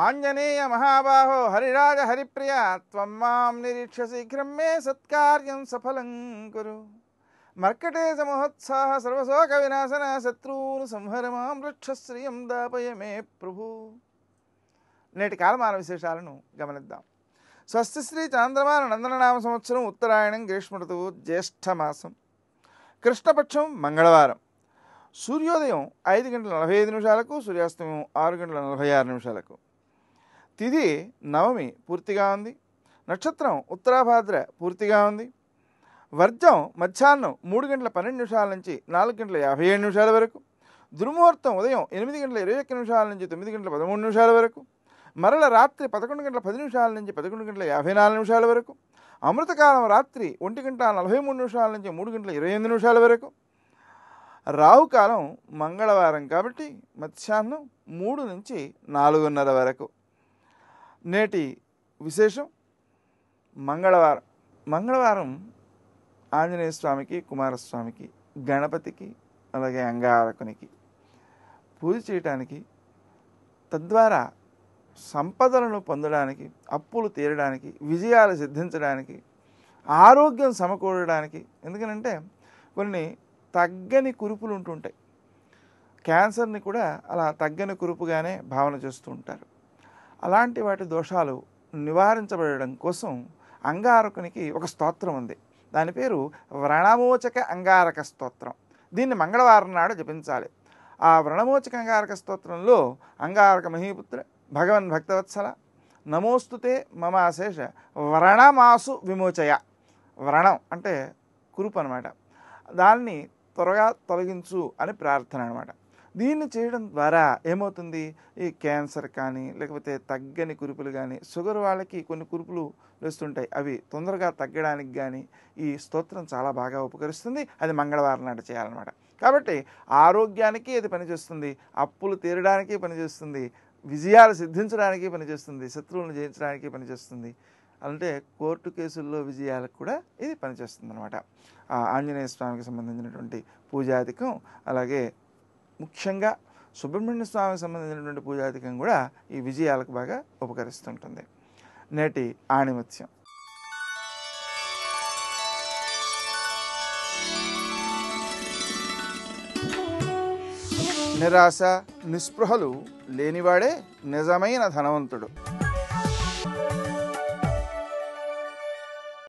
ఆంజనేయ మహాబాహో హరిరాజ హరిప్రియ త్వం మాం నిరీక్ష శీఘ్రం మే సత్కార్యం సఫలం కురు. మర్కటేశ మహోత్సాహ సర్వశోక వినాశన శత్రువును సంహర మాం రక్షశ్రియం దాపయ మే ప్రభు. నేటి కాలమాన విశేషాలను గమనిద్దాం. స్వస్తి శ్రీ చాంద్రమాన నందననామ సంవత్సరం ఉత్తరాయణం గ్రీష్మ ఋతువు జ్యేష్ఠమాసం కృష్ణపక్షం మంగళవారం. సూర్యోదయం 5:45 సూర్యాస్తమయం 6:46. తిథి నవమి పూర్తిగా ఉంది. నక్షత్రం ఉత్తరాభాద్ర పూర్తిగా ఉంది. వర్జం మధ్యాహ్నం 3:12 నుంచి 4:57 వరకు. దుర్ముహూర్తం ఉదయం 8:21 నుంచి 9:13 వరకు. మరల రాత్రి 11:10 నుంచి 11:54 వరకు. అమృతకాలం రాత్రి 1:43 నుంచి 3:28 వరకు. రాహుకాలం మంగళవారం కాబట్టి మధ్యాహ్నం 3 నుంచి 4:30 వరకు. నేటి విశేషం మంగళవారం ఆంజనేయ స్వామికి, కుమారస్వామికి, గణపతికి, అలాగే అంగారకునికి పూజ చేయటానికి, తద్వారా సంపదలను పొందడానికి, అప్పులు తీరడానికి, విజయాలు సిద్ధించడానికి, ఆరోగ్యం సమకూరడానికి. ఎందుకనంటే కొన్ని తగ్గని కురుపులు ఉంటుంటాయి. క్యాన్సర్ని కూడా అలా తగ్గని కురుపుగానే భావన చేస్తూ ఉంటారు. అలాంటి వాటి దోషాలు నివారించబడడం కోసం అంగారకునికి ఒక స్తోత్రం ఉంది. దాని పేరు వ్రణమోచక అంగారక స్తోత్రం. దీన్ని మంగళవారం నాడు జపించాలి. ఆ వ్రణమోచక అంగారక స్తోత్రంలో అంగారక మహీపుత్ర భగవన్ భక్తవత్సల నమోస్తుతే మమ అశేష వ్రణమాసు విమోచయ. వ్రణం అంటే కురుపు అనమాట. దాన్ని త్వరగా తొలగించు అని ప్రార్థన అనమాట. దీన్ని చేయడం ద్వారా ఏమవుతుంది, ఈ క్యాన్సర్ కానీ లేకపోతే తగ్గని కురుపులు కానీ, షుగర్ వాళ్ళకి కొన్ని కురుపులు వేస్తుంటాయి, అవి తొందరగా తగ్గడానికి కానీ ఈ స్తోత్రం చాలా బాగా ఉపకరిస్తుంది. అది మంగళవారం నాడు చేయాలన్నమాట. కాబట్టి ఆరోగ్యానికి అది పనిచేస్తుంది, అప్పులు తీరడానికి పనిచేస్తుంది, విజయాలు సిద్ధించడానికి పనిచేస్తుంది, శత్రువులను జయించడానికి పనిచేస్తుంది. అంటే కోర్టు కేసుల్లో విజయాలకు కూడా ఇది పనిచేస్తుంది అనమాట. ఆంజనేయ స్వామికి సంబంధించినటువంటి పూజాధికం, అలాగే ముఖ్యంగా సుబ్రహ్మణ్య స్వామికి సంబంధించినటువంటి పూజాధికం కూడా ఈ విజయాలకు బాగా ఉపకరిస్తుంటుంది. నేటి ఆణిముత్యం నిరాశ నిస్పృహలు లేనివాడే నిజమైన ధనవంతుడు.